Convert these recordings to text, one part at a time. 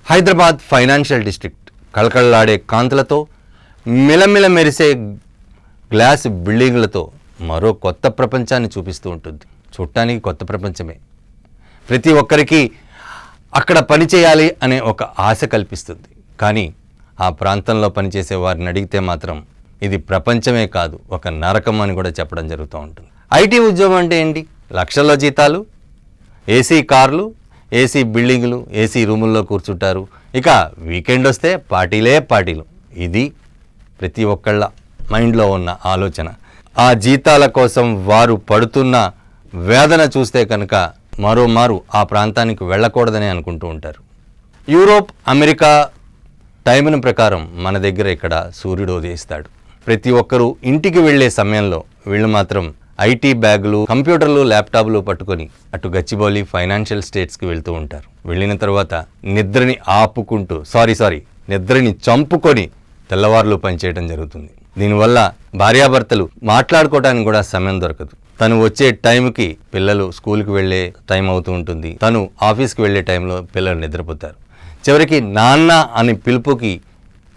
Hyderabad financial district కళకళలాడే కాంతులతో మిలమిల మెరిసే గ్లాస్ బిల్డింగులతో మరో కొత్త ప్రపంచాన్ని చూపిస్తూ ఉంటుంది. చూడటానికి కొత్త ప్రపంచమే. ప్రతి ఒక్కరికి అక్కడ పని చేయాలి అనే ఒక ఆశ కల్పిస్తుంది. కానీ ఆ ప్రాంతంలో పనిచేసే వారిని అడిగితే మాత్రం ఇది ప్రపంచమే కాదు, ఒక నరకం అని కూడా చెప్పడం జరుగుతూ ఉంటుంది. ఐటీ ఉద్యోగం అంటే ఏంటి? లక్షల్లో జీతాలు, ఏసీ కార్లు, ఏసీ బిల్డింగులు, ఏసీ రూముల్లో కూర్చుంటారు. ఇక వీకెండ్ వస్తే పార్టీలు. ఇది ప్రతి ఒక్కళ్ళ మైండ్లో ఉన్న ఆలోచన. ఆ జీతాల కోసం వారు పడుతున్న వేదన చూస్తే కనుక మరోమారు ఆ ప్రాంతానికి వెళ్ళకూడదని అనుకుంటూ ఉంటారు. యూరోప్, అమెరికా టైంను ప్రకారం మన దగ్గర ఇక్కడ సూర్యుడు ఉదయిస్తాడు. ప్రతి ఒక్కరూ ఇంటికి వెళ్ళే సమయంలో వీళ్ళు మాత్రం ఐటీ బ్యాగులు, కంప్యూటర్లు, ల్యాప్టాప్లు పట్టుకొని అటు గచ్చిబౌలి ఫైనాన్షియల్ స్టేట్స్కి వెళ్తూ ఉంటారు. వెళ్ళిన తర్వాత నిద్రని ఆపుకుంటూ నిద్రని చంపుకొని తెల్లవారులు పనిచేయడం జరుగుతుంది. దీనివల్ల భార్యాభర్తలు మాట్లాడుకోవడానికి కూడా సమయం దొరకదు. తను వచ్చే టైంకి పిల్లలు స్కూల్కి వెళ్ళే టైం అవుతూ ఉంటుంది. తను ఆఫీస్కి వెళ్ళే టైంలో పిల్లలు నిద్రపోతారు. చివరికి నాన్న అని పిలుపుకి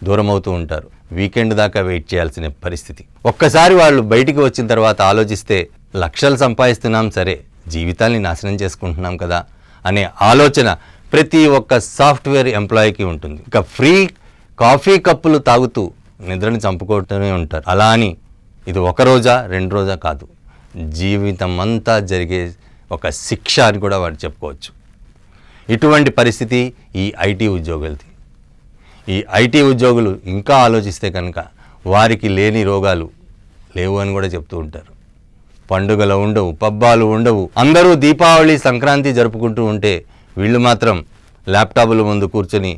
దూరం అవుతూ ఉంటారు. వీకెండ్ దాకా వెయిట్ చేయాల్సిన పరిస్థితి. ఒక్కసారి వాళ్ళు బయటికి వచ్చిన తర్వాత ఆలోచిస్తే లక్షలు సంపాదిస్తున్నాం సరే, జీవితాన్ని నాశనం చేసుకుంటున్నాం కదా అనే ఆలోచన ప్రతి ఒక్క సాఫ్ట్వేర్ ఎంప్లాయీకి ఉంటుంది. ఇక ఫ్రీ కాఫీ కప్పులు తాగుతూ నిద్రని చంపుకుంటూనే ఉంటారు. అలా అని ఇది ఒక రోజా 2 రోజా కాదు, జీవితం అంతా జరిగే ఒక శిక్ష అని కూడా వారు చెప్పుకోవచ్చు. ఇటువంటి పరిస్థితి ఈ ఐటీ ఉద్యోగులది. ఈ ఐటీ ఉద్యోగులు ఇంకా ఆలోచిస్తే కనుక వారికి లేని రోగాలు లేవు అని కూడా చెప్తూ ఉంటారు. పండుగలు ఉండవు, పబ్బాలు ఉండవు. అందరూ దీపావళి, సంక్రాంతి జరుపుకుంటూ ఉంటే వీళ్ళు మాత్రం ల్యాప్టాప్ల ముందు కూర్చొని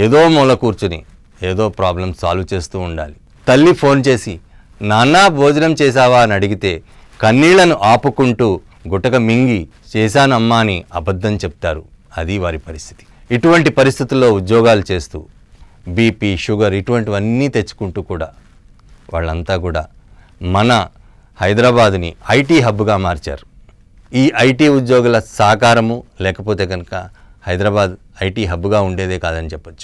ఏదో మూల కూర్చొని ఏదో ప్రాబ్లం సాల్వ్ చేస్తూ ఉండాలి. తల్లి ఫోన్ చేసి నాన్న భోజనం చేశావా అని అడిగితే కన్నీళ్లను ఆపుకుంటూ గుటక మింగి చేశానమ్మా అని అబద్ధం చెప్తారు. అది వారి పరిస్థితి. ఇటువంటి పరిస్థితుల్లో ఉద్యోగాలు చేస్తూ బీపీ, షుగర్ ఇటువంటివన్నీ తెచ్చుకుంటూ కూడా వాళ్ళంతా కూడా మన హైదరాబాద్ని ఐటీ హబ్గా మార్చారు. ఈ ఐటీ ఉద్యోగుల సహకారము లేకపోతే కనుక హైదరాబాద్ ఐటీ హబ్గా ఉండేదే కాదని చెప్పచ్చు.